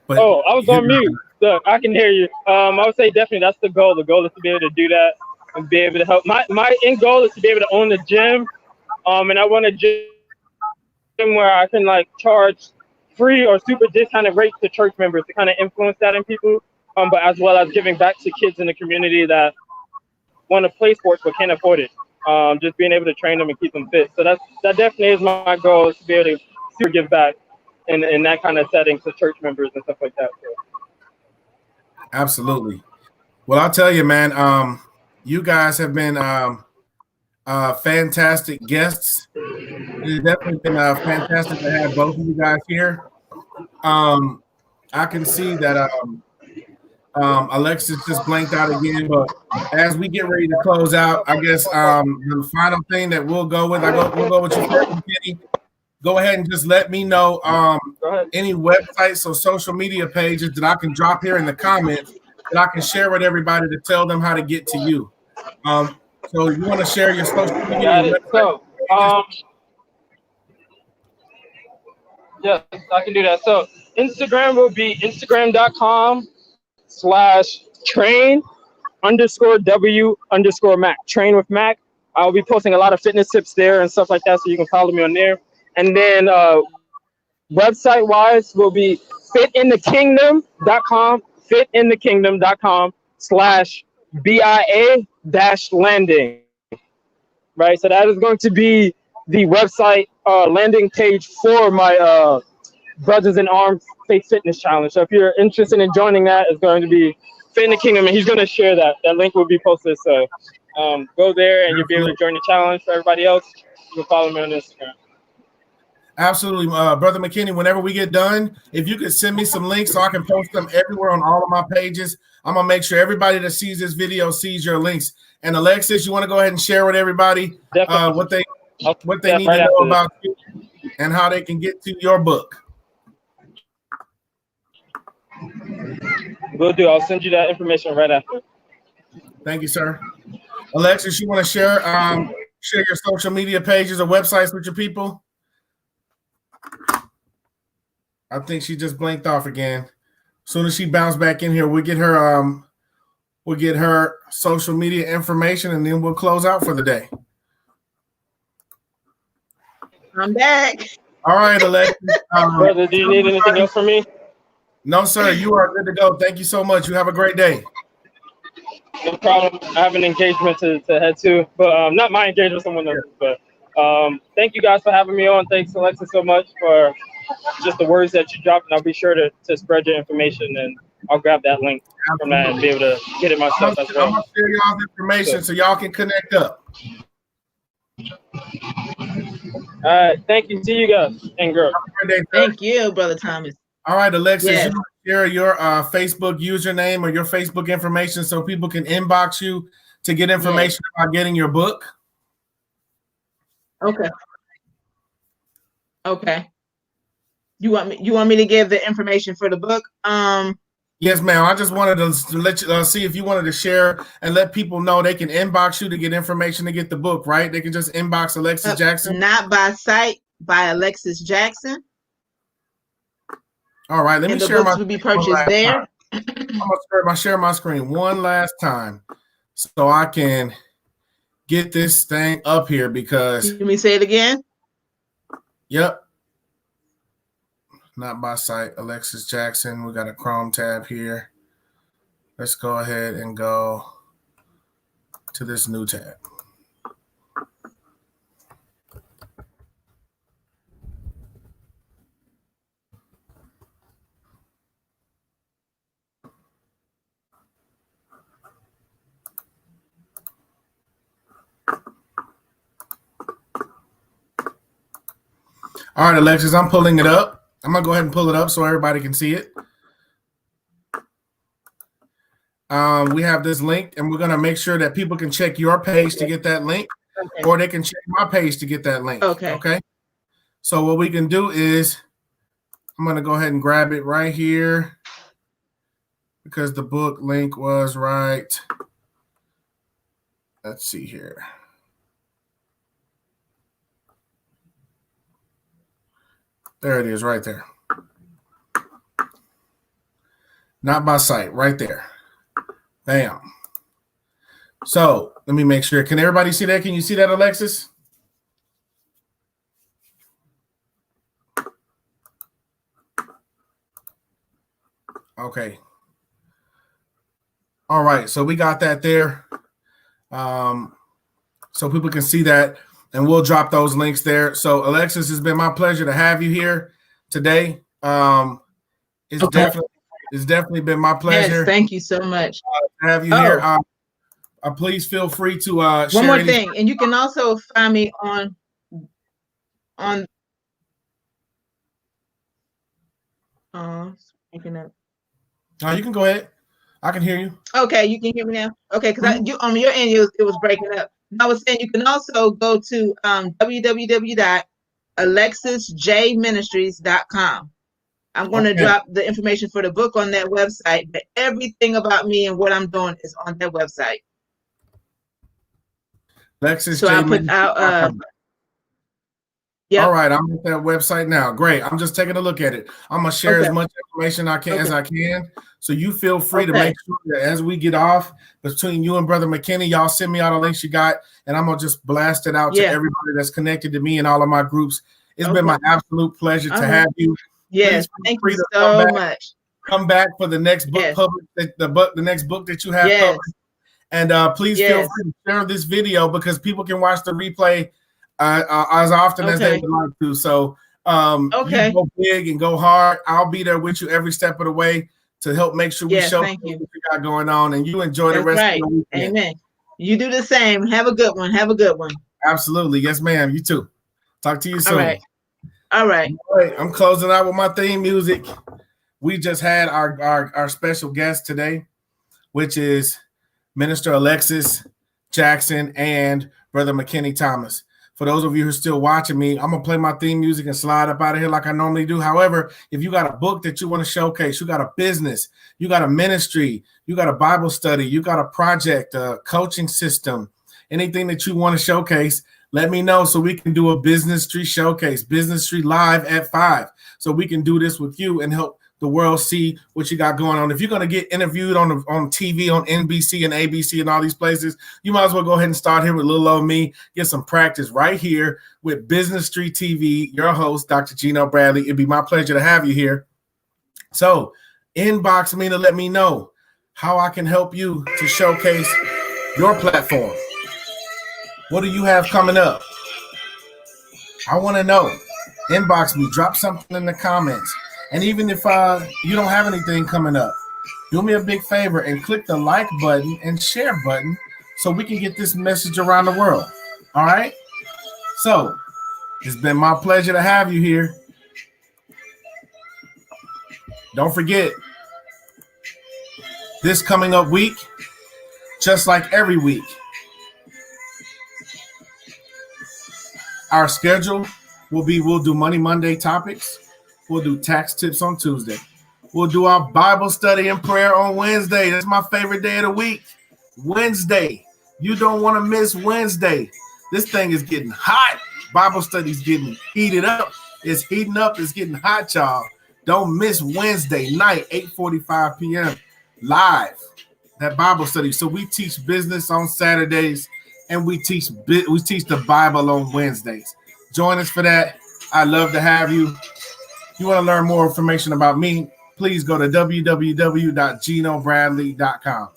But I was on mute. Look, I can hear you. I would say definitely that's the goal. The goal is to be able to do that and be able to help. My end goal is to be able to own the gym. And I want a gym where I can like charge free or super discounted rates to church members to kind of influence that in people. But as well as giving back to kids in the community that want to play sports but can't afford it. Just being able to train them and keep them fit. So that definitely is my goal, is to be able to give back in that kind of setting to church members and stuff like that. So. Absolutely. Well, I'll tell you, man, you guys have been fantastic guests. It's definitely been fantastic to have both of you guys here. I can see that Alexis just blanked out again, but as we get ready to close out, I guess the final thing that we'll go with you first, Kenny. Go ahead and just let me know any websites or social media pages that I can drop here in the comments that I can share with everybody to tell them how to get to you. So you want to share your social media? So, yes, I can do that. So Instagram will be instagram.com/train_W_Mac. Train with Mac. I'll be posting a lot of fitness tips there and stuff like that, so you can follow me on there. And then website-wise will be fitinthekingdom.com, fitinthekingdom.com/BIA-landing. Right, so that is going to be the website landing page for my Brothers in Arms Faith Fitness Challenge. So if you're interested in joining that, it's going to be Fit in the Kingdom, and he's going to share that. That link will be posted. So go there, and you'll be able to join the challenge. For everybody else, you can follow me on Instagram. Absolutely, Brother Makini. Whenever we get done, if you could send me some links so I can post them everywhere on all of my pages, I'm gonna make sure everybody that sees this video sees your links. And Alexis, you want to go ahead and share with everybody what they need to know about you and how they can get to your book. Will do. I'll send you that information right after. Thank you, sir. Alexis, you want to share your social media pages or websites with your people? I think she just blinked off again. As soon as she bounced back in here, we'll get her social media information, and then we'll close out for the day. I'm back. All right, Alexis. Brother, do you need anything else from me? No, sir. You are good to go. Thank you so much. You have a great day. No problem. I have an engagement to head to, but not my engagement, someone else's. But thank you guys for having me on. Thanks, Alexis, so much for just the words that you dropped, and I'll be sure to spread your information, and I'll grab that link from that and be able to get it myself as well. I'm going to share y'all's information so y'all can connect up. All right. Thank you. See you guys and girls. Thank you, Brother Thomas. All right, Alexis, Yes. you want to share your Facebook username or your Facebook information so people can inbox you to get information about getting your book? Okay. Okay. You want me to give the information for the book? Yes, ma'am. I just wanted to let you see if you wanted to share and let people know they can inbox you to get information to get the book, right? They can just inbox Alexis Jackson. Not by sight, by Alexis Jackson. All right, let me share my. The books will be purchased there. I'm gonna share my screen one last time so I can get this thing up here because. Let me say it again. Yep. Not by sight, Alexis Jackson. We got a Chrome tab here. Let's go ahead and go to this new tab. All right, Alexis, I'm pulling it up. I'm going to go ahead and pull it up so everybody can see it. We have this link, and we're going to make sure that people can check your page to get that link, or they can check my page to get that link. Okay. So what we can do is I'm going to go ahead and grab it right here because the book link was right. Let's see here. There it is right there. Not by sight, right there. Bam. So let me make sure. Can everybody see that? Can you see that, Alexis? Okay. All right. So we got that there. So people can see that. And we'll drop those links there. So, Alexis, it's been my pleasure to have you here today. It's definitely been my pleasure. Yes, thank you so much. To have you here. Please feel free to share. One more thing, and you can also find me on. Speaking of. You can go ahead. I can hear you. Okay, you can hear me now. Okay, because on your end it was breaking up. I was saying you can also go to www.alexisjministries.com. I'm going to drop the information for the book on that website, but everything about me and what I'm doing is on that website. Alexis so I put out. All right, I'm at that website now. Great. I'm just taking a look at it. I'm gonna share as much information as I can. So you feel free to make sure that as we get off between you and Brother Makini, y'all send me all the links you got, and I'm gonna just blast it out to everybody that's connected to me and all of my groups. It's been my absolute pleasure to have you. Yes, thank you so much. Come back for the next book published, the next book that you have published. And please feel free to share this video because people can watch the replay as often as they would like to. So Okay. You go big and go hard. I'll be there with you every step of the way to help make sure we Yes, show thank what you. you got going on, and you enjoy the That's rest of right. your weekend. Amen. You do the same. Have a good one. Have a good one. Absolutely. Yes, ma'am. You too. Talk to you soon. All right. All right. All right. I'm closing out with my theme music. We just had our special guest today, which is Minister Alexis Jackson and Brother Makini Thomas. For those of you who are still watching me, I'm going to play my theme music and slide up out of here like I normally do. However, if you got a book that you want to showcase, you got a business, you got a ministry, you got a Bible study, you got a project, a coaching system, anything that you want to showcase, let me know so we can do a Biznistry showcase, Biznistry live at 5. So we can do this with you and help the world see what you got going on. If you're going to get interviewed on TV, on NBC and ABC and all these places, you might as well go ahead and start here with little old me, get some practice right here with Biznistry TV, your host, Dr. Gino Bradley. It'd be my pleasure to have you here. So inbox me to let me know how I can help you to showcase your platform. What do you have coming up? I want to know. Inbox me, drop something in the comments. And even if you don't have anything coming up, do me a big favor and click the like button and share button so we can get this message around the world. All right? So it's been my pleasure to have you here. Don't forget, this coming up week, just like every week, our schedule will be, we'll do Money Monday topics. We'll do tax tips on Tuesday. We'll do our Bible study and prayer on Wednesday. That's my favorite day of the week. Wednesday. You don't want to miss Wednesday. This thing is getting hot. Bible study's getting heated up. It's heating up. It's getting hot, y'all. Don't miss Wednesday night, 8:45 p.m. live. That Bible study. So we teach business on Saturdays, and we teach the Bible on Wednesdays. Join us for that. I'd love to have you. If you want to learn more information about me, please go to www.ginobradley.com.